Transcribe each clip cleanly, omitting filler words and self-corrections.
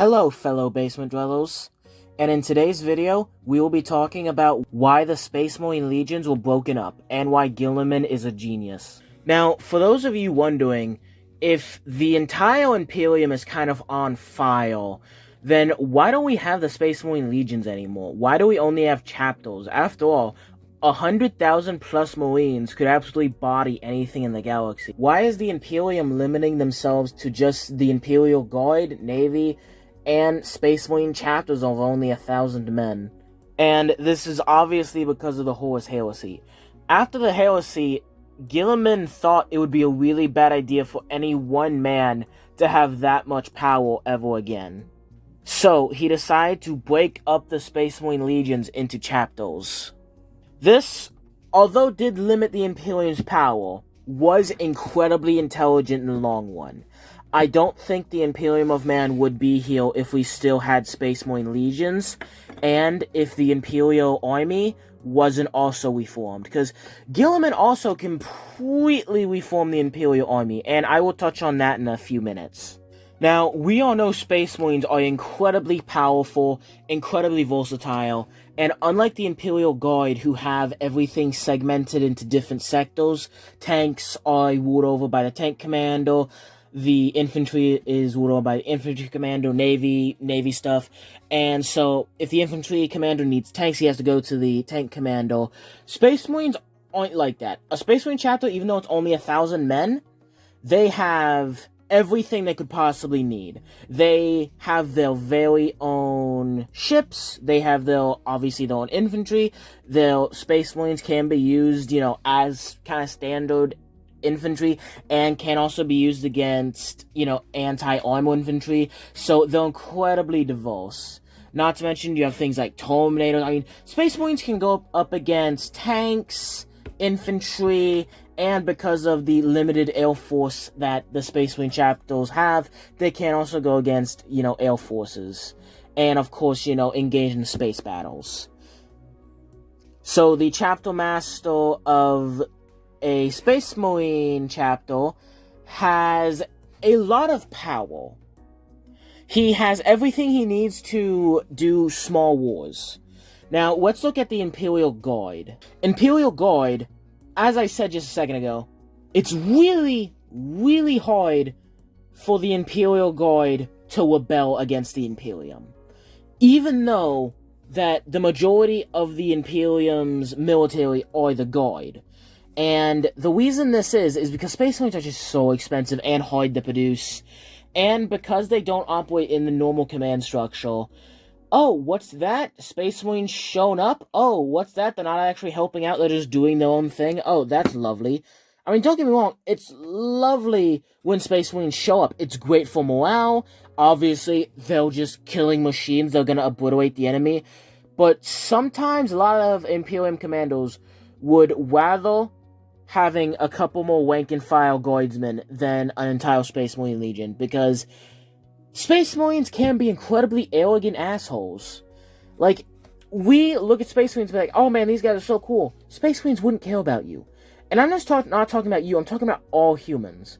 Hello, fellow basement dwellers, and in today's video, we will be talking about why the Space Marine legions were broken up, and why Guilliman is a genius. Now, for those of you wondering, if the entire Imperium is kind of on file, then why don't we have the Space Marine legions anymore? Why do we only have chapters? After all, 100,000 plus Marines could absolutely body anything in the galaxy. Why is the Imperium limiting themselves to just the Imperial Guard, Navy, and Space Marine chapters of only 1,000 men? And this is obviously because of the Horus Heresy. After the Heresy, Guilliman thought it would be a really bad idea for any one man to have that much power ever again. So, he decided to break up the Space Marine legions into chapters. This, although did limit the Imperium's power, was incredibly intelligent in the long run. I don't think the Imperium of Man would be here if we still had Space Marine legions, and if the Imperial Army wasn't also reformed, because Guilliman also completely reformed the Imperial Army, and I will touch on that in a few minutes. Now, we all know Space Marines are incredibly powerful, incredibly versatile, and unlike the Imperial Guard, who have everything segmented into different sectors, tanks are ruled over by the tank commander, the infantry is ruled over by the infantry commander, navy stuff, and so if the infantry commander needs tanks, he has to go to the tank commander. Space Marines aren't like that. A Space Marine chapter, even though it's only 1,000 men, they have everything they could possibly need. They have their very own ships, they have obviously their own infantry, their Space Marines can be used, as kind of standard infantry, and can also be used against, anti-armor infantry, so they're incredibly diverse. Not to mention, you have things like Terminators. Space Marines can go up against tanks, infantry, and because of the limited air force that the Space Marine chapters have, they can also go against, air forces. And, of course, engage in space battles. So, the chapter master of a Space Marine chapter has a lot of power. He has everything he needs to do small wars. Now, let's look at the Imperial Guard. Imperial Guard, as I said just a second ago, it's really, really hard for the Imperial Guard to rebel against the Imperium. Even though that the majority of the Imperium's military are the Guard. And the reason this is because Space Marines are just so expensive and hard to produce, and because they don't operate in the normal command structure. Oh, what's that? Space Marines shown up? Oh, what's that? They're not actually helping out, they're just doing their own thing? Oh, that's lovely. Don't get me wrong, it's lovely when Space Marines show up. It's great for morale. Obviously, they're just killing machines, they're gonna obliterate the enemy. But sometimes a lot of Imperium commandos would rather having a couple more rank-and-file guardsmen than an entire Space Marine Legion, because Space Marines can be incredibly arrogant assholes. Like, we look at Space Marines and be like, oh man, these guys are so cool. Space Marines wouldn't care about you. And I'm just not talking about you, I'm talking about all humans.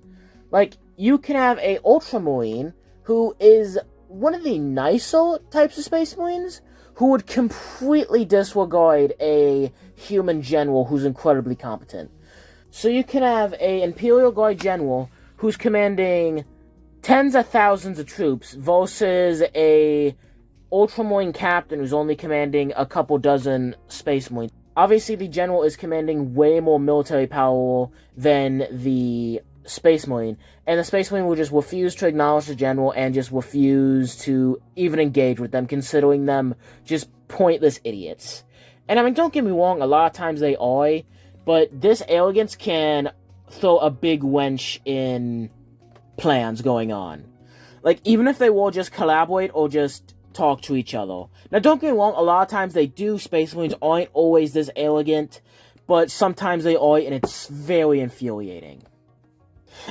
Like, you can have a Ultramarine who is one of the nicer types of Space Marines, who would completely disregard a human general who's incredibly competent. So you can have a Imperial Guard general who's commanding tens of thousands of troops versus a Ultramarine captain who's only commanding a couple dozen Space Marines. Obviously, the general is commanding way more military power than the Space Marine, and the Space Marine will just refuse to acknowledge the general and just refuse to even engage with them, considering them just pointless idiots. And don't get me wrong, a lot of times they are, but this arrogance can throw a big wrench in plans going on. Like, even if they will just collaborate or just talk to each other. Now, don't get me wrong, a lot of times they do. Space Marines aren't always this arrogant, but sometimes they are, and it's very infuriating.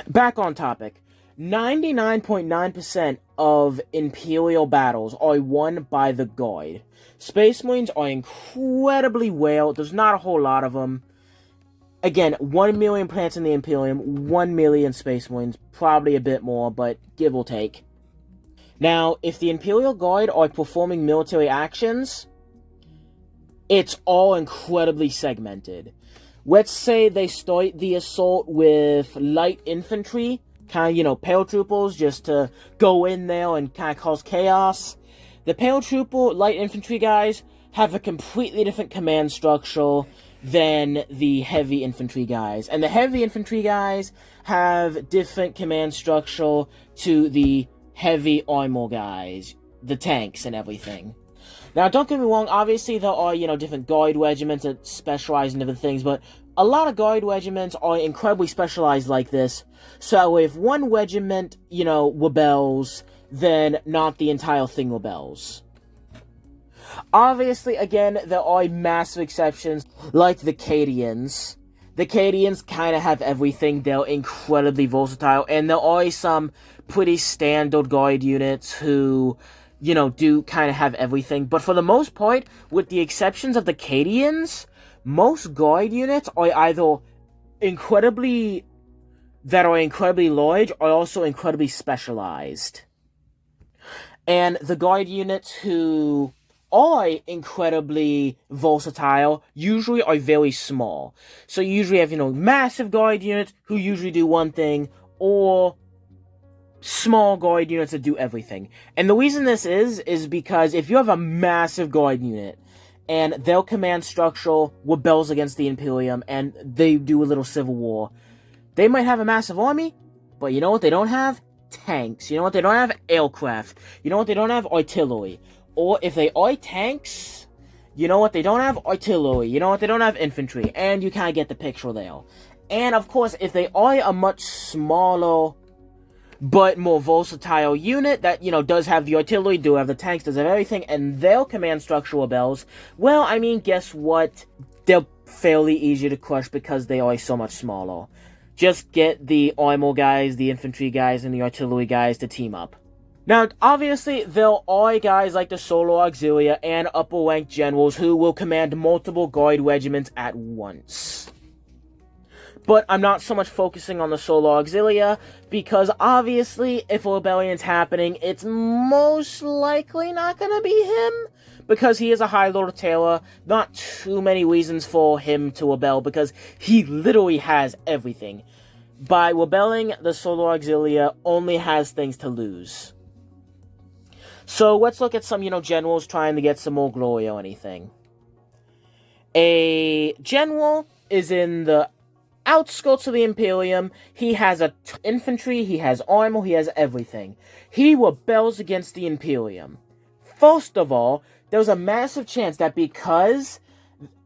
Back on topic. 99.9% of Imperial battles are won by the Guard. Space Marines are incredibly rare. There's not a whole lot of them. Again, 1 million planets in the Imperium, 1 million Space Marines, probably a bit more, but give or take. Now, if the Imperial Guard are performing military actions, it's all incredibly segmented. Let's say they start the assault with light infantry, kind of, paratroopers, just to go in there and kind of cause chaos. The paratrooper light infantry guys have a completely different command structure than the heavy infantry guys. And the heavy infantry guys have different command structure to the heavy armor guys, the tanks and everything. Now, don't get me wrong, obviously there are, different guard regiments that specialize in different things, but a lot of guard regiments are incredibly specialized like this, so if one regiment, rebels, then not the entire thing rebels. Obviously, again, there are massive exceptions, like the Cadians. The Cadians kind of have everything. They're incredibly versatile, and there are some pretty standard guard units who, do kind of have everything. But for the most part, with the exceptions of the Cadians, most guard units are either incredibly large or also incredibly specialized. And the guard units who are incredibly versatile usually are very small. So you usually have, massive guard units who usually do one thing, or small guard units that do everything. And the reason this is because if you have a massive guard unit and their command structure rebels against the Imperium and they do a little civil war, they might have a massive army, but you know what they don't have? Tanks. You know what they don't have? Aircraft. You know what they don't have? Artillery. Or if they are tanks, you know what they don't have? Artillery. You know what they don't have? Infantry. And you kind of get the picture there. And of course, if they are a much smaller but more versatile unit that, does have the artillery, do have the tanks, does have everything, and their command structure rebels, well, guess what? They're fairly easy to crush because they are so much smaller. Just get the armor guys, the infantry guys, and the artillery guys to team up. Now, obviously, there are guys like the Solar Auxilia and upper-ranked generals who will command multiple guard regiments at once. But I'm not so much focusing on the Solar Auxilia, because obviously, if a rebellion's happening, it's most likely not gonna be him, because he is a High Lord of Terror. Not too many reasons for him to rebel, because he literally has everything. By rebelling, the Solar Auxilia only has things to lose. So let's look at some, generals trying to get some more glory or anything. A general is in the outskirts of the Imperium. He has infantry, he has armor, he has everything. He rebels against the Imperium. First of all, there's a massive chance that because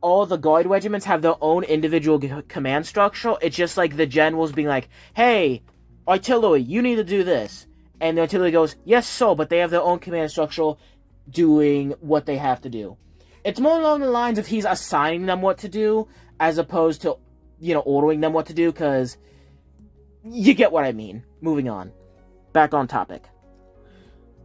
all the guard regiments have their own individual command structure, it's just like the generals being like, hey, artillery, you need to do this. And the artillery goes, yes, sir, but they have their own command structure doing what they have to do. It's more along the lines of he's assigning them what to do, as opposed to, ordering them what to do, because you get what I mean. Moving on. Back on topic.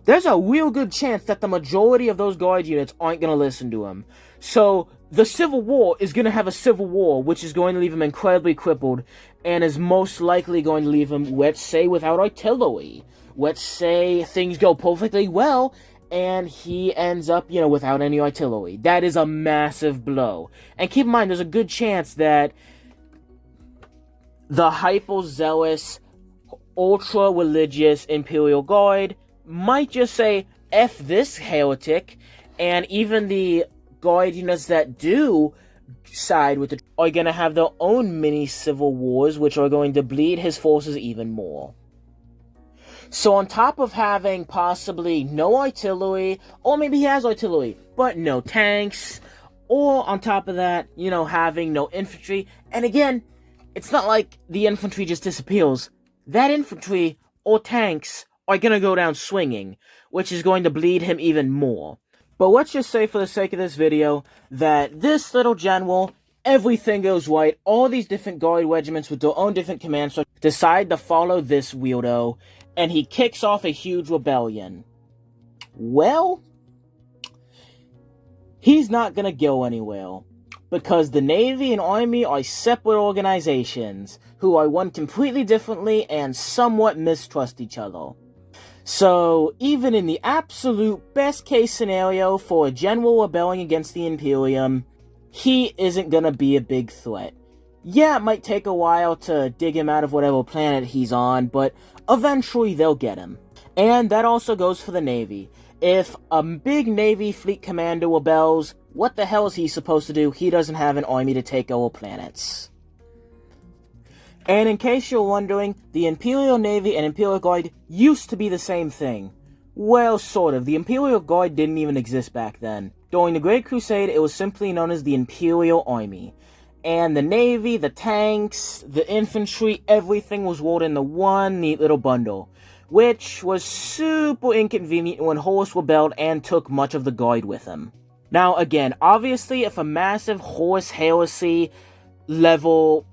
There's a real good chance that the majority of those guard units aren't going to listen to him. So, the Civil War is going to have a civil war, which is going to leave him incredibly crippled, and is most likely going to leave him, let's say, without artillery. Let's say things go perfectly well, and he ends up, without any artillery. That is a massive blow. And keep in mind, there's a good chance that the hyper-zealous, ultra-religious Imperial Guard might just say, F this heretic, and even the guard units that do side with the are going to have their own mini-civil wars, which are going to bleed his forces even more. So on top of having possibly no artillery, or maybe he has artillery, but no tanks, or on top of that, having no infantry, and again, it's not like the infantry just disappears. That infantry, or tanks, are going to go down swinging, which is going to bleed him even more. But let's just say for the sake of this video, that this little general, everything goes right, all these different guard regiments with their own different commands decide to follow this weirdo, and he kicks off a huge rebellion. Well, he's not gonna go anywhere, because the Navy and Army are separate organizations, who are run completely differently and somewhat mistrust each other. So, even in the absolute best case scenario for a general rebelling against the Imperium, he isn't gonna be a big threat. Yeah, it might take a while to dig him out of whatever planet he's on, but eventually they'll get him. And that also goes for the Navy. If a big Navy fleet commander rebels, what the hell is he supposed to do? He doesn't have an army to take over planets. And in case you're wondering, the Imperial Navy and Imperial Guard used to be the same thing. Well, sort of. The Imperial Guard didn't even exist back then. During the Great Crusade, it was simply known as the Imperial Army. And the Navy, the tanks, the infantry, everything was rolled into one neat little bundle, which was super inconvenient when Horus rebelled and took much of the Guard with him. Now, again, obviously, if a massive Horus heresy level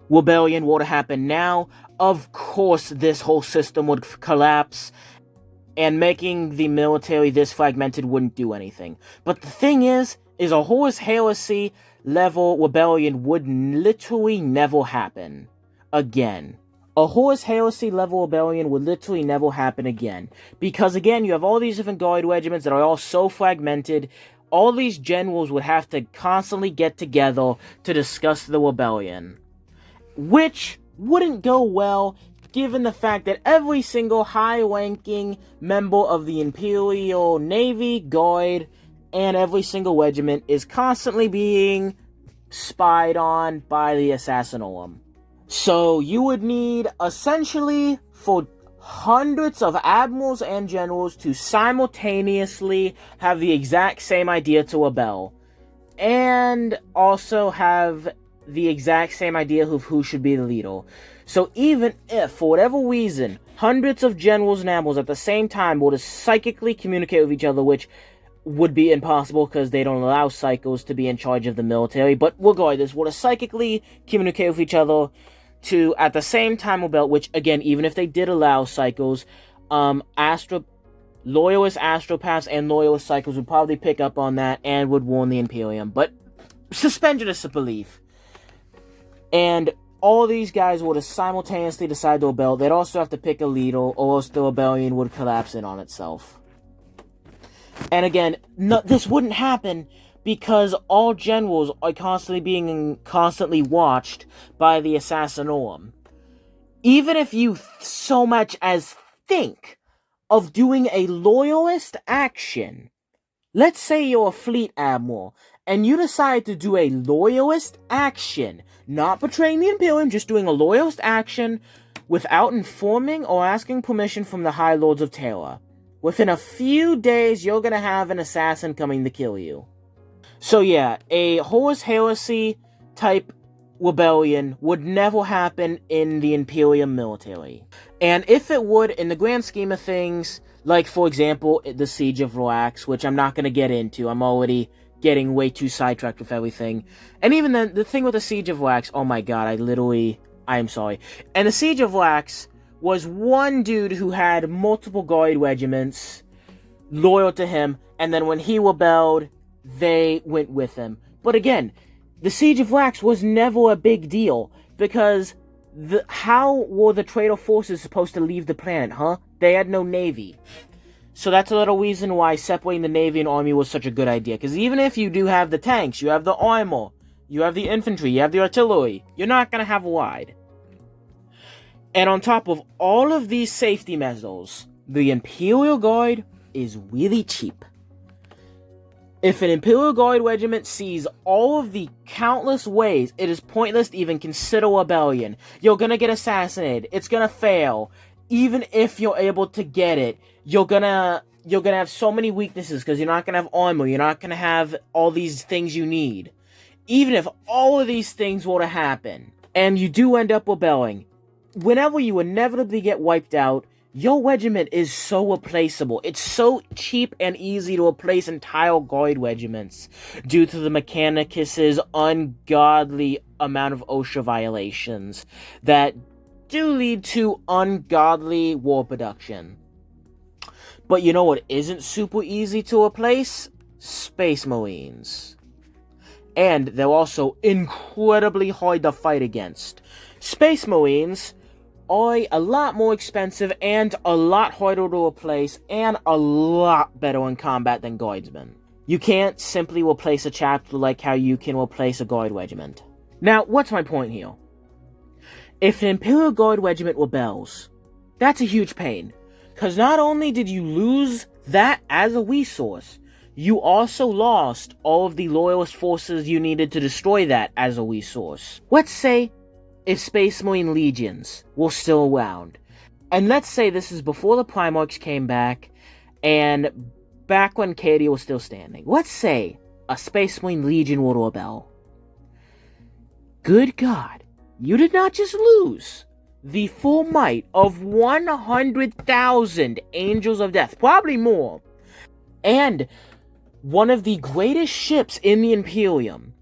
rebellion were to happen now, of course this whole system would collapse, and making the military this fragmented wouldn't do anything. But the thing is a Horus heresy level rebellion would literally never happen again. A Horus heresy level rebellion would literally never happen again. Because again, you have all these different Guard regiments that are all so fragmented, all these generals would have to constantly get together to discuss the rebellion. Which wouldn't go well, given the fact that every single high-ranking member of the Imperial Navy, Guard, and every single regiment is constantly being spied on by the Assassinorum. So you would need, essentially, for hundreds of admirals and generals to simultaneously have the exact same idea to rebel, and also have the exact same idea of who should be the leader. So even if, for whatever reason, hundreds of generals and admirals at the same time were to psychically communicate with each other, which would be impossible because they don't allow psychos to be in charge of the military, but regardless, were to psychically communicate with each other to, at the same time, rebel, which, again, even if they did allow psychos, loyalist astropaths and loyalist psychos would probably pick up on that and would warn the Imperium, but suspend your disbelief. And all these guys were to simultaneously decide to rebel. They'd also have to pick a leader, or else the rebellion would collapse in on itself. And again, this wouldn't happen because all generals are constantly watched by the Assassinorum. Even if you so much as think of doing a loyalist action, let's say you're a fleet admiral, and you decide to do a loyalist action, not betraying the Imperium, just doing a loyalist action without informing or asking permission from the High Lords of Terra. Within a few days, you're gonna have an assassin coming to kill you. So yeah, a Horus Heresy type rebellion would never happen in the Imperium military. And if it would, in the grand scheme of things, like for example, the Siege of Relax, which I'm not gonna get into, I'm already getting way too sidetracked with everything. And even then, the thing with the Siege of Wax, oh my god, I'm sorry. And the Siege of Wax was one dude who had multiple Guard regiments loyal to him, and then when he rebelled, they went with him. But again, the Siege of Wax was never a big deal, because how were the traitor forces supposed to leave the planet, huh? They had no navy. So that's a little reason why separating the Navy and Army was such a good idea. Because even if you do have the tanks, you have the armor, you have the infantry, you have the artillery, you're not going to have a wide. And on top of all of these safety measures, the Imperial Guard is really cheap. If an Imperial Guard regiment sees all of the countless ways it is pointless to even consider rebellion, you're going to get assassinated, it's going to fail. Even if you're able to get it, you're gonna have so many weaknesses because you're not gonna have armor, you're not gonna have all these things you need. Even if all of these things were to happen, and you do end up rebelling, whenever you inevitably get wiped out, your regiment is so replaceable. It's so cheap and easy to replace entire Guard regiments due to the Mechanicus' ungodly amount of OSHA violations that do lead to ungodly war production. But you know what isn't super easy to replace? Space Marines. And they're also incredibly hard to fight against. Space Marines are a lot more expensive and a lot harder to replace and a lot better in combat than guardsmen. You can't simply replace a chapter like how you can replace a guard regiment. Now, what's my point here? If an Imperial Guard regiment rebels, that's a huge pain. Because not only did you lose that as a resource, you also lost all of the Loyalist forces you needed to destroy that as a resource. Let's say if Space Marine Legions were still around. And let's say this is before the Primarchs came back, and back when Cadia was still standing. Let's say a Space Marine Legion were to rebel. Good God, you did not just lose the full might of 100,000 Angels of Death, probably more, and one of the greatest ships in the Imperium,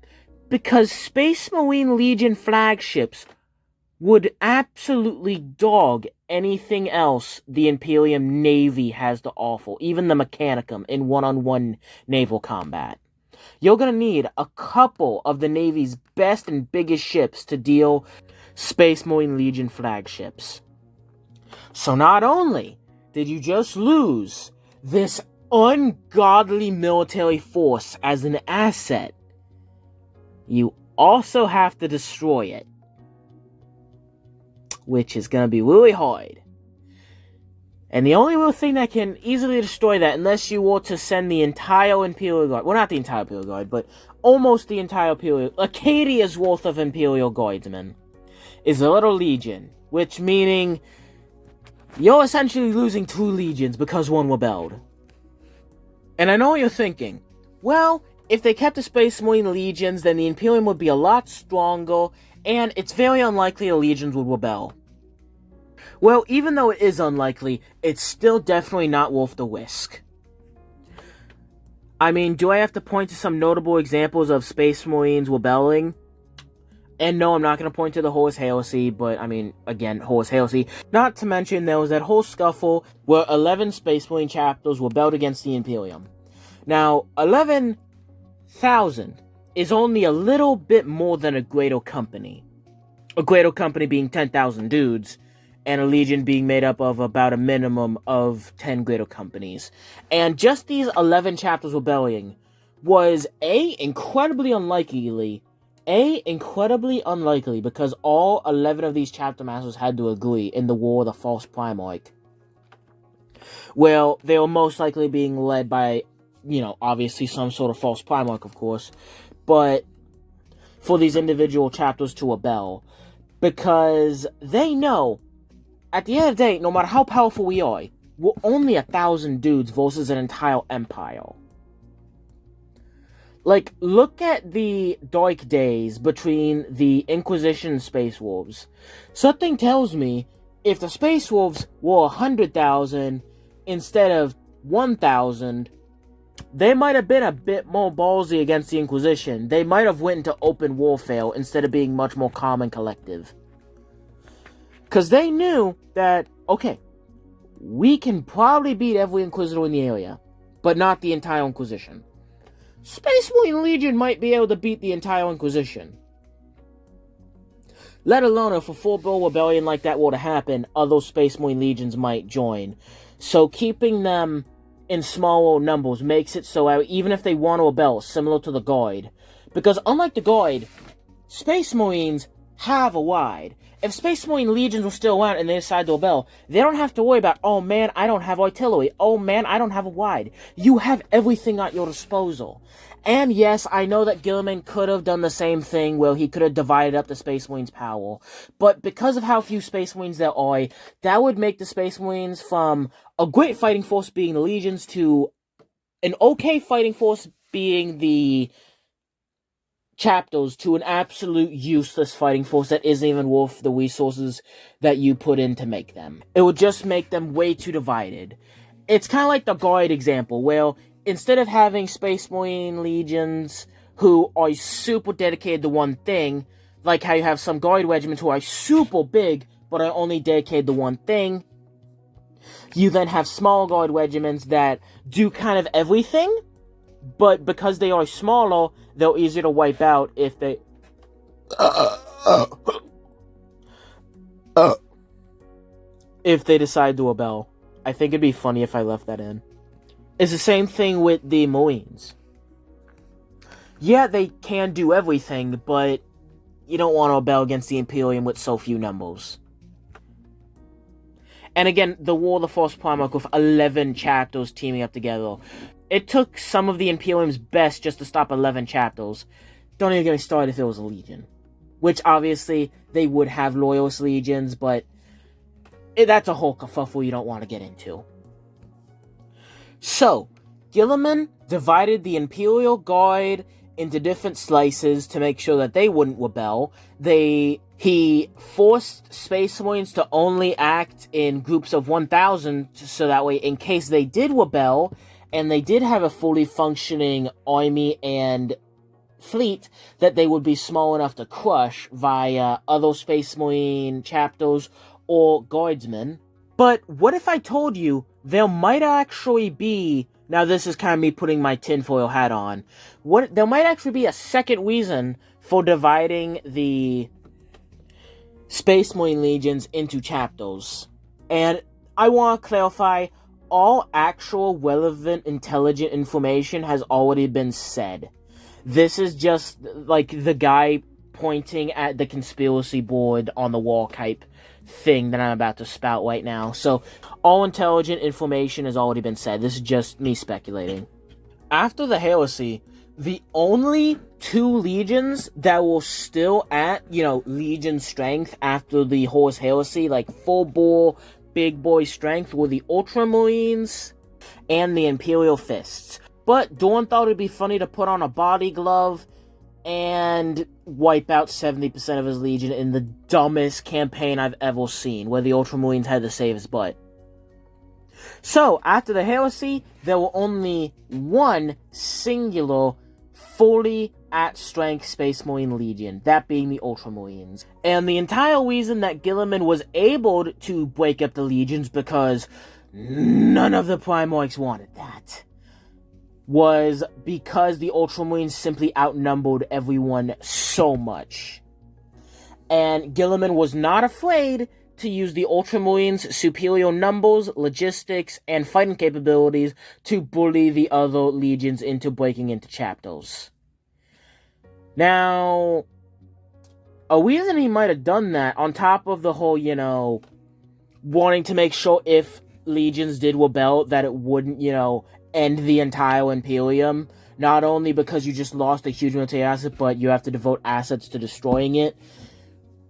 because Space Marine Legion flagships would absolutely dog anything else the Imperium Navy has to offer, even the Mechanicum in one-on-one naval combat. You're gonna need a couple of the Navy's best and biggest ships to deal Space Marine Legion flagships. So not only did you just lose this ungodly military force as an asset, you also have to destroy it, which is going to be really hard. And the only real thing that can easily destroy that, unless you were to send the entire Imperial Guard, well, not the entire Imperial Guard, but almost the entire Imperial, Acadia's worth of Imperial Guardsmen, is a little legion, which meaning you're essentially losing 2 legions because one rebelled. And I know what you're thinking, well, if they kept the Space Marine legions, then the Imperium would be a lot stronger, and it's very unlikely the legions would rebel. Well, even though it is unlikely, it's still definitely not worth the risk. I mean, do I have to point to some notable examples of Space Marines rebelling? And no, I'm not going to point to the Horus Heresy, but, I mean, again, Horus Heresy. Not to mention, there was that whole scuffle where 11 Space Marine chapters rebelled against the Imperium. Now, 11,000 is only a little bit more than a Greater Company. A Greater Company being 10,000 dudes, and a Legion being made up of about a minimum of 10 Greater Companies. And just these 11 chapters rebelling was incredibly unlikely, because all 11 of these chapter masters had to agree in the War of the False Primarch. Well, they were most likely being led by, obviously some sort of False Primarch, of course, but for these individual chapters to rebel, because they know, at the end of the day, no matter how powerful we are, we're only 1,000 dudes versus an entire empire. Like, look at the dark days between the Inquisition and Space Wolves. Something tells me, if the Space Wolves were 100,000 instead of 1,000, they might have been a bit more ballsy against the Inquisition. They might have went into open warfare instead of being much more calm and collective. Because they knew that, okay, we can probably beat every Inquisitor in the area, but not the entire Inquisition. Space Marine Legion might be able to beat the entire Inquisition. Let alone if a full-blown rebellion like that were to happen, other Space Marine Legions might join. So keeping them in smaller numbers makes it so even if they want to rebel, similar to the Guard. Because unlike the Guard, Space Marines have a wide. If Space Marine Legions were still around and they decide to rebel, they don't have to worry about, oh man, I don't have artillery. Oh man, I don't have a wide. You have everything at your disposal. And yes, I know that Guilliman could have done the same thing where he could have divided up the Space Marines' power. But because of how few Space Marines there are, that would make the Space Marines from a great fighting force being the Legions to an okay fighting force being the chapters to an absolute useless fighting force that isn't even worth the resources that you put in to make them. It would just make them way too divided. It's kind of like the Guard example, where instead of having Space Marine Legions who are super dedicated to one thing, like how you have some Guard regiments who are super big, but are only dedicated to one thing, you then have small Guard regiments that do kind of everything, but because they are smaller, they're easier to wipe out if they... if they decide to rebel. I think it'd be funny if I left that in. It's the same thing with the Marines. Yeah, they can do everything, but you don't want to rebel against the Imperium with so few numbers. And again, the War of the False Primarch with 11 chapters teaming up together. It took some of the Imperium's best just to stop 11 chapters. Don't even get me started if it was a Legion. Which, obviously, they would have Loyalist Legions, but that's a whole kerfuffle you don't want to get into. So, Guilliman divided the Imperial Guard into different slices to make sure that they wouldn't rebel. He forced Space Marines to only act in groups of 1,000, so that way, in case they did rebel, and they did have a fully functioning army and fleet, that they would be small enough to crush via other Space Marine chapters or guardsmen. But what if I told you there might actually be, now this is kind of me putting my tinfoil hat on, there might actually be a second reason for dividing the Space Marine Legions into chapters. And I want to clarify, all actual relevant intelligent information has already been said. This is just like the guy pointing at the conspiracy board on the wall type thing that I'm about to spout right now. So, all intelligent information has already been said. This is just me speculating. After the heresy, the only 2 legions that were still at, legion strength after the Horus heresy, like full-bore, big boy strength, were the Ultramarines and the Imperial Fists. But Dorn thought it'd be funny to put on a body glove and wipe out 70% of his legion in the dumbest campaign I've ever seen, where the Ultramarines had to save his butt. So, after the heresy, there were only one singular, fully at-strength Space Marine Legion, that being the Ultramarines. And the entire reason that Guilliman was able to break up the legions, because none of the Primarchs wanted that, was because the Ultramarines simply outnumbered everyone so much. And Guilliman was not afraid to use the Ultramarines' superior numbers, logistics, and fighting capabilities to bully the other legions into breaking into chapters. Now, a reason he might have done that, on top of the whole, wanting to make sure if legions did rebel, that it wouldn't, end the entire Imperium, not only because you just lost a huge military asset, but you have to devote assets to destroying it,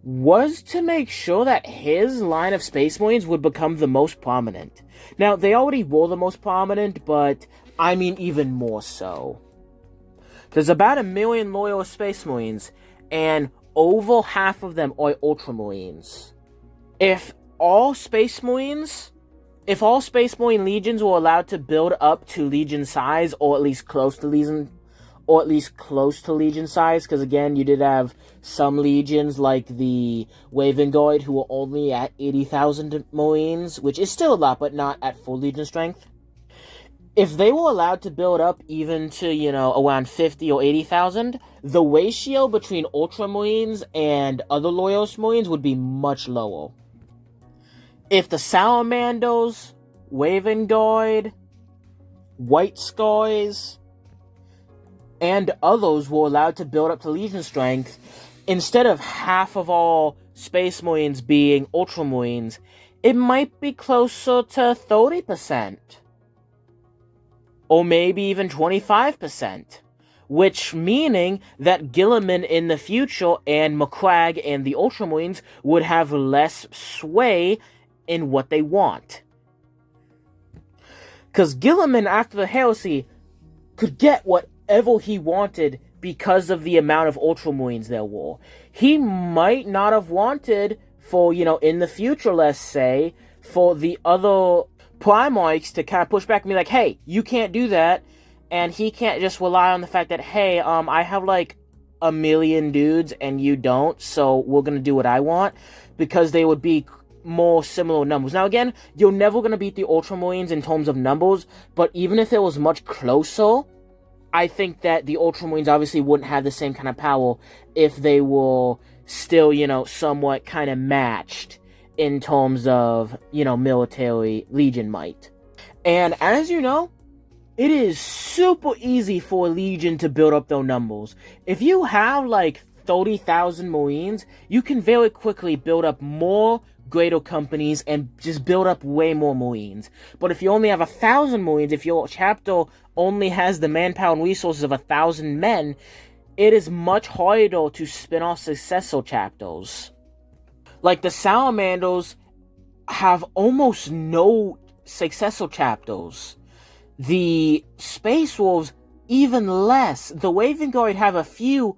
was to make sure that his line of Space Marines would become the most prominent. Now, they already were the most prominent, but I mean even more so. There's about 1 million loyal Space Marines, and over half of them are Ultramarines. If all Space Marine legions were allowed to build up to legion size, or at least close to legion size, because again, you did have some legions like the Raven Guard who were only at 80,000 Marines, which is still a lot, but not at full legion strength. If they were allowed to build up even to, around 50 or 80,000, the ratio between Ultramarines and other Loyalist Marines would be much lower. If the Salamanders, Raven Guard, White Scars, and others were allowed to build up to Legion strength, instead of half of all Space Marines being Ultramarines, it might be closer to 30%. Or maybe even 25%. Which meaning that Guilliman in the future and McCragg and the Ultramarines would have less sway in what they want. Because Guilliman, after the heresy, could get whatever he wanted because of the amount of Ultramarines there were. He might not have wanted for, in the future, let's say, for the other Primarchs to kind of push back and be like, hey, you can't do that, and he can't just rely on the fact that, hey, I have 1 million dudes and you don't, so we're gonna do what I want, because they would be more similar numbers. Now again, you're never gonna beat the Ultramarines in terms of numbers, but even if it was much closer, I think that the Ultramarines obviously wouldn't have the same kind of power if they were still, somewhat kind of matched in terms of, military legion might. And as you know, it is super easy for a legion to build up their numbers. If you have like 30,000 Marines, you can very quickly build up more greater companies and just build up way more Marines. But if you only have 1,000 Marines, if your chapter only has the manpower and resources of 1,000 men, it is much harder to spin off successor chapters. Like the Salamanders have almost no successor chapters. The Space Wolves, even less. The Raven Guard have a few,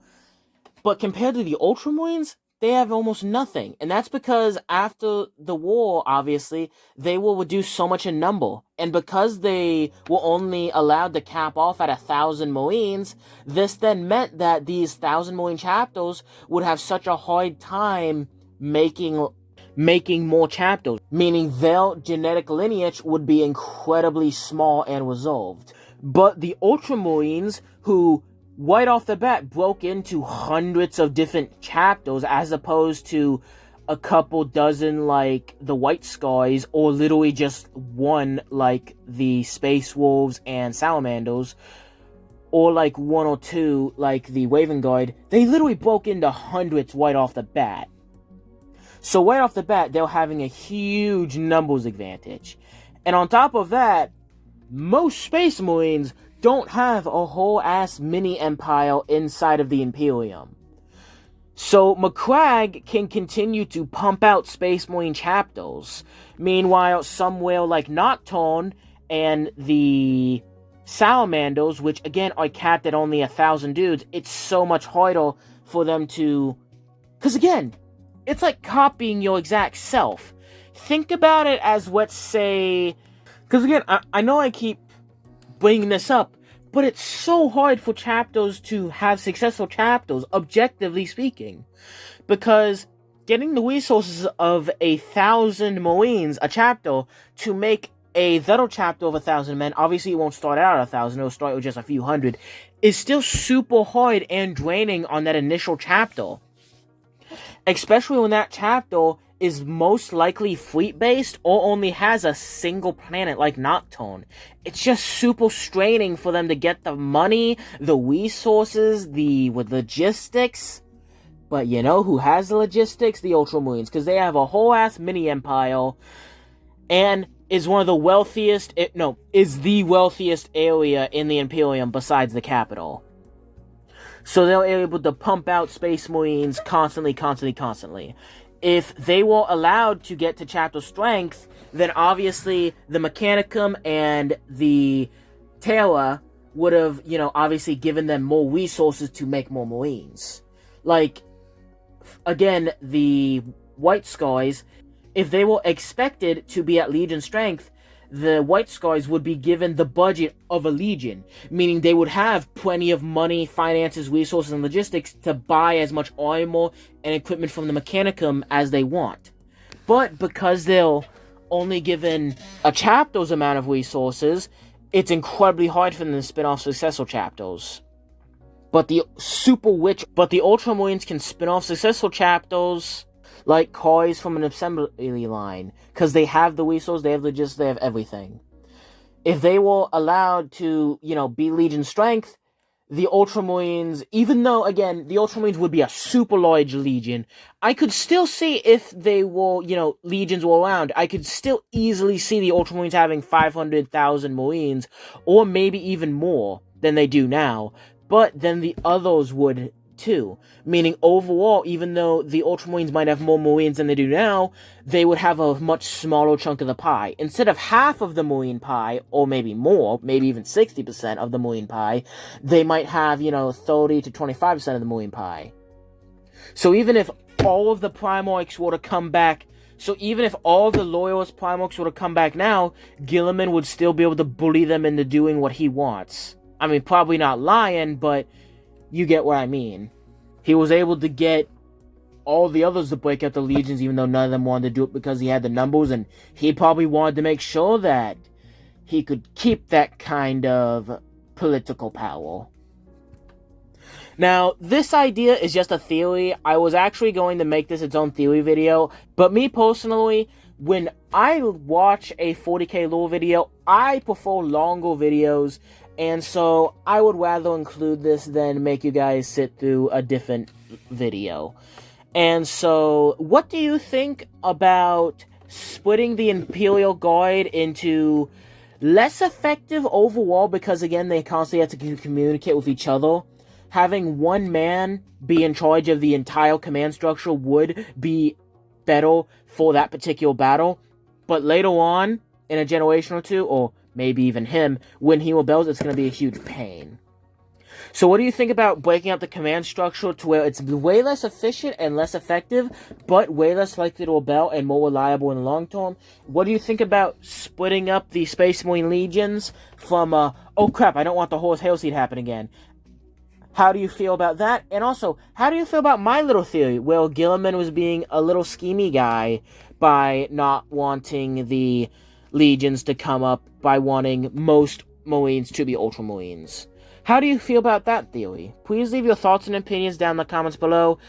but compared to the Ultramarines, they have almost nothing. And that's because after the war, obviously, they will reduce so much in number. And because they were only allowed to cap off at 1,000 Marines, this then meant that these 1,000 Marine chapters would have such a hard time making more chapters, meaning their genetic lineage would be incredibly small and resolved. But the Ultramarines, who right off the bat broke into hundreds of different chapters as opposed to a couple dozen like the White Skies, or literally just one like the Space Wolves and Salamanders, or like one or two like the Raven Guard, they literally broke into hundreds right off the bat. So right off the bat, they're having a huge numbers advantage. And on top of that, most Space Marines don't have a whole ass mini empire inside of the Imperium. So McCragg can continue to pump out Space Marine chapters. Meanwhile, somewhere like Nocturne and the Salamanders, which again are capped at only 1,000 dudes, it's so much harder for them to... Because again, it's like copying your exact self. Think about it as, let's say... Because again, I know I keep bringing this up, but it's so hard for chapters to have successful chapters, objectively speaking. Because getting the resources of 1,000 Marines, a chapter, to make a Vettel chapter of 1,000 men, obviously it won't start out at 1,000, it'll start with just a few hundred, is still super hard and draining on that initial chapter. Especially when that chapter is most likely fleet-based or only has a single planet like Nocturne. It's just super straining for them to get the money, the resources, the logistics. But you know who has the logistics? The Ultramarines, because they have a whole ass mini-empire and is one of the wealthiest, is the wealthiest area in the Imperium besides the capital. So they're able to pump out Space Marines constantly. If they were allowed to get to chapter strength, then obviously the Mechanicum and the Terra would have, obviously given them more resources to make more Marines. Like, again, the White Skies, if they were expected to be at Legion strength, the White Skies would be given the budget of a Legion, meaning they would have plenty of money, finances, resources, and logistics to buy as much armor and equipment from the Mechanicum as they want. But because they're only given a chapter's amount of resources, it's incredibly hard for them to spin off successful chapters. But the Ultramarines can spin off successful chapters like cars from an assembly line, because they have the resources, they have logistics, they have everything. If they were allowed to, be Legion strength, the Ultramarines, even though, again, the Ultramarines would be a super large Legion, I could still see if they were, Legions were around, I could still easily see the Ultramarines having 500,000 Marines, or maybe even more than they do now, but then the others would too. Meaning overall, even though the Ultramarines might have more Marines than they do now, they would have a much smaller chunk of the pie. Instead of half of the Marine pie, or maybe more, maybe even 60% of the Marine pie, they might have, 30 to 25% of the Marine pie. So even if all of the Primarchs were to come back, even if all the Loyalist Primarchs were to come back now, Guilliman would still be able to bully them into doing what he wants. I mean, probably not lying, but you get what I mean. He was able to get all the others to break up the legions, even though none of them wanted to do it because he had the numbers, and he probably wanted to make sure that he could keep that kind of political power. Now, this idea is just a theory. I was actually going to make this its own theory video, but me personally, when I watch a 40k lore video, I prefer longer videos, and so I would rather include this than make you guys sit through a different video. And so, what do you think about splitting the Imperial Guard into less effective overall, because again, they constantly have to communicate with each other? Having one man be in charge of the entire command structure would be better for that particular battle, but later on, in a generation or two, or maybe even him, when he rebels, it's going to be a huge pain. So what do you think about breaking up the command structure to where it's way less efficient and less effective, but way less likely to rebel and more reliable in the long term? What do you think about splitting up the Space Marine Legions from, oh crap, I don't want the Horus Hail Seed happen again? How do you feel about that? And also, how do you feel about my little theory, where Guilliman was being a little schemy guy by not wanting the Legions to come up, by wanting most Marines to be Ultramarines? How do you feel about that theory? Please leave your thoughts and opinions down in the comments below.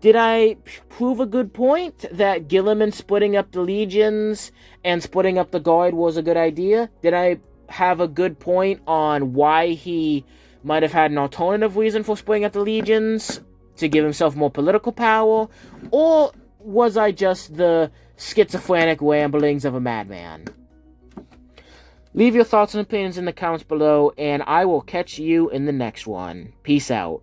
Did I prove a good point that Guilliman splitting up the Legions and splitting up the Guard was a good idea? Did I have a good point on why he might have had an alternative reason for splitting up the Legions to give himself more political power? Or was I just the schizophrenic ramblings of a madman? Leave your thoughts and opinions in the comments below, and I will catch you in the next one. Peace out.